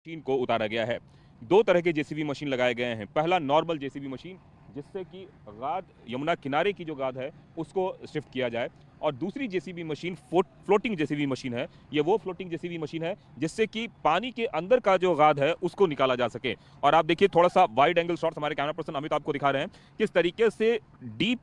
Machine को उतारा गया है। दो तरह के जेसीबी मशीन लगाए गए हैं। पहला नॉर्मल जेसीबी मशीन, जिससे कि गाद यमुना किनारे की जो गाद है उसको शिफ्ट किया जाए, और दूसरी JCB machine floating JCB machine है। ये वो फ्लोटिंग जेसीबी मशीन है जिससे कि पानी के अंदर का जो गाद है उसको निकाला जा सके। और आप देखिए, थोड़ा सा वाइड एंगल शॉट्स हमारे कैमरा पर्सन अमित आपको दिखा रहे हैं किस तरीके से डीप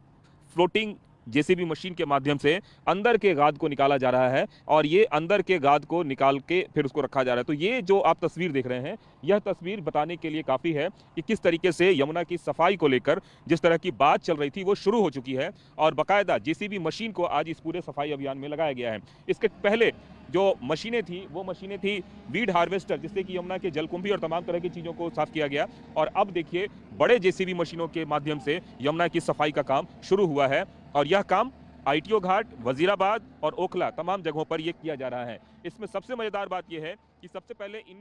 फ्लोटिंग जेसीबी मशीन के माध्यम से अंदर के गाद को निकाला जा रहा है, और ये अंदर के गाद को निकाल के फिर उसको रखा जा रहा है। तो ये जो आप तस्वीर देख रहे हैं, यह तस्वीर बताने के लिए काफ़ी है कि किस तरीके से यमुना की सफाई को लेकर जिस तरह की बात चल रही थी वो शुरू हो चुकी है, और बाकायदा जेसीबी मशीन को आज इस पूरे सफाई अभियान में लगाया गया है। इसके पहले जो मशीनें थी वो मशीनें थी वीड हार्वेस्टर, जिससे कि यमुना के जलकुंभी और तमाम तरह की चीज़ों को साफ किया गया। और अब देखिए, बड़े जेसीबी मशीनों के माध्यम से यमुना की सफाई का काम शुरू हुआ है, और यह काम आईटीओ घाट, वजीराबाद और ओखला तमाम जगहों पर यह किया जा रहा है। इसमें सबसे मजेदार बात यह है कि सबसे पहले इन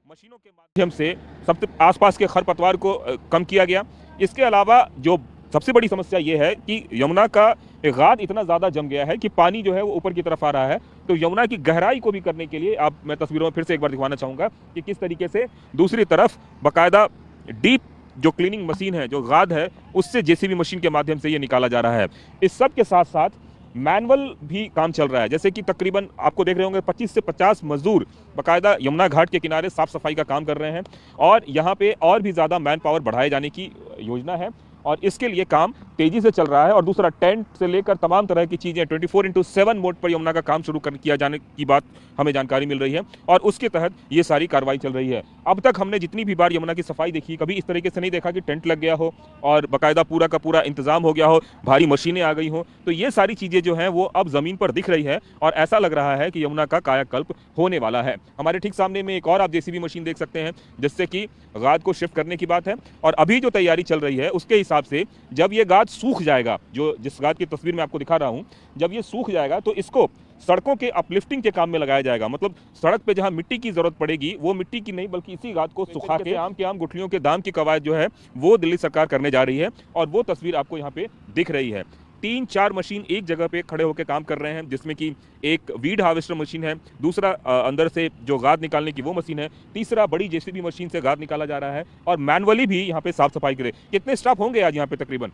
मशीनों के माध्यम से सबसे आसपास के खरपतवार को कम किया गया। इसके अलावा जो सबसे बड़ी समस्या यह है कि यमुना का गाद इतना ज़्यादा जम गया है कि पानी जो है वो ऊपर की तरफ आ रहा है। तो यमुना की गहराई को भी करने के लिए मैं तस्वीरों में फिर से एक बार दिखवाना चाहूँगा कि किस तरीके से दूसरी तरफ बाकायदा डीप जो क्लीनिंग मशीन है, जो गाद है, उससे जेसीबी मशीन के माध्यम से ये निकाला जा रहा है। इस सब के साथ साथ मैनुअल भी काम चल रहा है, जैसे कि तकरीबन आपको देख रहे होंगे 25 से 50 मजदूर बाकायदा यमुना घाट के किनारे साफ सफाई का काम कर रहे हैं, और यहाँ पे और भी ज़्यादा मैन पावर बढ़ाए जाने की योजना है, और इसके लिए काम तेजी से चल रहा है। और दूसरा, टेंट से लेकर तमाम तरह की चीज़ें 24/7 मोड पर यमुना का काम शुरू किया जाने की बात हमें जानकारी मिल रही है, और उसके तहत ये सारी कार्रवाई चल रही है। अब तक हमने जितनी भी बार यमुना की सफाई देखी, कभी इस तरीके से नहीं देखा कि टेंट लग गया हो और बाकायदा पूरा का पूरा इंतजाम हो गया हो, भारी मशीनें आ गई हो। तो ये सारी चीज़ें जो हैं वो अब ज़मीन पर दिख रही है, और ऐसा लग रहा है कि यमुना का कायाकल्प होने वाला है। हमारे ठीक सामने में एक और आप जेसीबी मशीन देख सकते हैं, जिससे कि गाद को शिफ्ट करने की बात है। और अभी जो तैयारी चल रही है उसके हिसाब से जब ये गाद सूख जाएगा, जो जिस गाद की तस्वीर मैं आपको दिखा रहा हूं, जब ये सूख जाएगा तो इसको सड़कों के अपलिफ्टिंग के काम में लगाया जाएगा। मतलब सड़क पे जहां मिट्टी की जरूरत पड़ेगी, वो मिट्टी की नहीं बल्कि इसी गाद को सुखा के आम गुठलियों के दाम की कवायद जो है वो दिल्ली सरकार करने जा रही है, और वो तस्वीर आपको यहाँ पे दिख रही है। 3-4 मशीन एक जगह पे खड़े होकर काम कर रहे हैं, जिसमें कि एक वीड हार्वेस्टर मशीन है, दूसरा अंदर से जो गाद निकालने की वो मशीन है, तीसरा बड़ी जेसीबी मशीन से गाद निकाला जा रहा है, और मैनुअली भी यहाँ पे साफ सफाई करे। कितने स्टाफ होंगे आज यहाँ पे तकरीबन?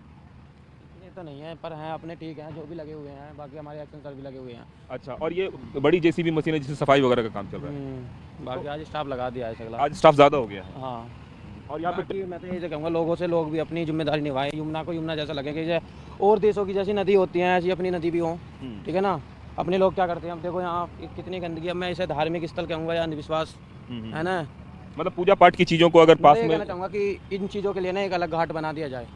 तो नहीं है, पर हैं अपने, ठीक है, जो भी लगे हुए हैं, बाकी हमारे एक्शन सर भी लगे हुए हैं। अच्छा, और ये बड़ी जेसीबी मशीन है जिससे सफाई वगैरह का काम चल रहा है? बाकी आज स्टाफ लगा दिया है सगला। आज स्टाफ ज़्यादा हो गया है। हाँ, और यहाँ पे मैं तो यही कहूँगा लोगों से, लोग भी अपनी जिम्मेदारी निभाएं। यमुना को यमुना जैसा लगे कि जैसे और देशों की जैसी नदी होती है, ऐसी अपनी नदी भी हो, ठीक है ना। अपने लोग क्या करते हैं, अब देखो यहाँ कितनी गंदगी। अब मैं इसे धार्मिक स्थल कहूँगा या अंधविश्वास है ना, मतलब पूजा पाठ की चीज़ों को अगर पास में, कहना चाहूँगा कि इन चीज़ों के लिए ना एक अलग घाट बना दिया जाए।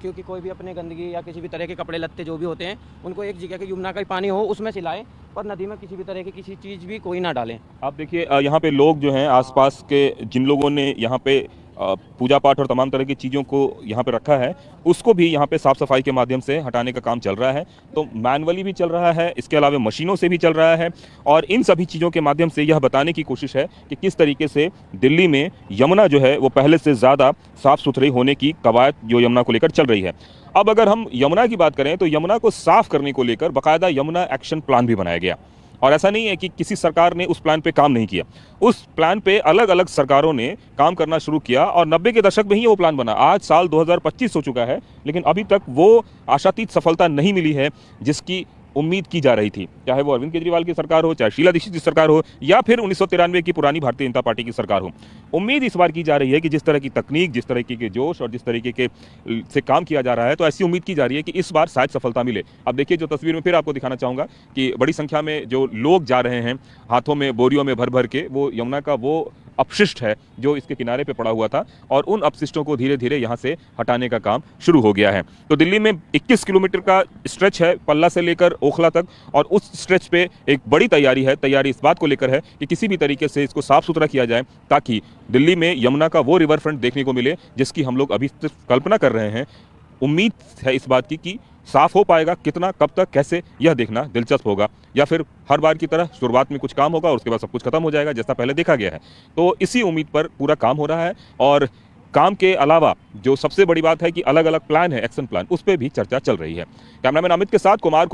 क्योंकि कोई भी अपने गंदगी या किसी भी तरह के कपड़े लत्ते जो भी होते हैं, उनको एक जगह के यमुना का ही पानी हो उसमें सिलाएं, पर नदी में किसी भी तरह की किसी चीज़ भी कोई ना डालें। आप देखिए, यहाँ पे लोग जो हैं आसपास के, जिन लोगों ने यहाँ पे पूजा पाठ और तमाम तरह की चीज़ों को यहाँ पे रखा है, उसको भी यहाँ पे साफ़ सफाई के माध्यम से हटाने का काम चल रहा है। तो मैनुअली भी चल रहा है, इसके अलावा मशीनों से भी चल रहा है, और इन सभी चीज़ों के माध्यम से यह बताने की कोशिश है कि किस तरीके से दिल्ली में यमुना जो है वो पहले से ज़्यादा साफ़ सुथरी होने की कवायद जो यमुना को लेकर चल रही है। अब अगर हम यमुना की बात करें तो यमुना को साफ़ करने को लेकर बाकायदा यमुना एक्शन प्लान भी बनाया गया, और ऐसा नहीं है कि किसी सरकार ने उस प्लान पे काम नहीं किया। उस प्लान पे अलग अलग सरकारों ने काम करना शुरू किया, और 90 के दशक में ही वो प्लान बना। आज साल 2025 हो चुका है, लेकिन अभी तक वो आशातीत सफलता नहीं मिली है जिसकी उम्मीद की जा रही थी, चाहे वो अरविंद केजरीवाल की सरकार हो, चाहे शीला दीक्षित की सरकार हो, या फिर 1993 की पुरानी भारतीय जनता पार्टी की सरकार हो। उम्मीद इस बार की जा रही है कि जिस तरह की तकनीक, जिस तरीके के जोश और जिस तरीके के से काम किया जा रहा है, तो ऐसी उम्मीद की जा रही है कि इस बार शायद सफलता मिले। अब देखिए, जो तस्वीर में फिर आपको दिखाना चाहूँगा कि बड़ी संख्या में जो लोग जा रहे हैं, हाथों में बोरियों में भर भर के, वो यमुना का वो अपशिष्ट है जो इसके किनारे पे पड़ा हुआ था, और उन अपशिष्टों को धीरे धीरे यहाँ से हटाने का काम शुरू हो गया है। तो दिल्ली में 21 किलोमीटर का स्ट्रेच है, पल्ला से लेकर ओखला तक, और उस स्ट्रेच पे एक बड़ी तैयारी है। तैयारी इस बात को लेकर है कि किसी भी तरीके से इसको साफ सुथरा किया जाए, ताकि दिल्ली में यमुना का वो रिवर फ्रंट देखने को मिले जिसकी हम लोग अभी सिर्फ कल्पना कर रहे हैं। उम्मीद है इस बात की कि साफ हो पाएगा, कितना, कब तक, कैसे, यह देखना दिलचस्प होगा, या फिर हर बार की तरह शुरुआत में कुछ काम होगा और उसके बाद सब कुछ खत्म हो जाएगा जैसा पहले देखा गया है। तो इसी उम्मीद पर पूरा काम हो रहा है, और काम के अलावा जो सबसे बड़ी बात है कि अलग अलग प्लान है, एक्शन प्लान, उस पर भी चर्चा चल रही है। कैमरामैन अमित के साथ कुमार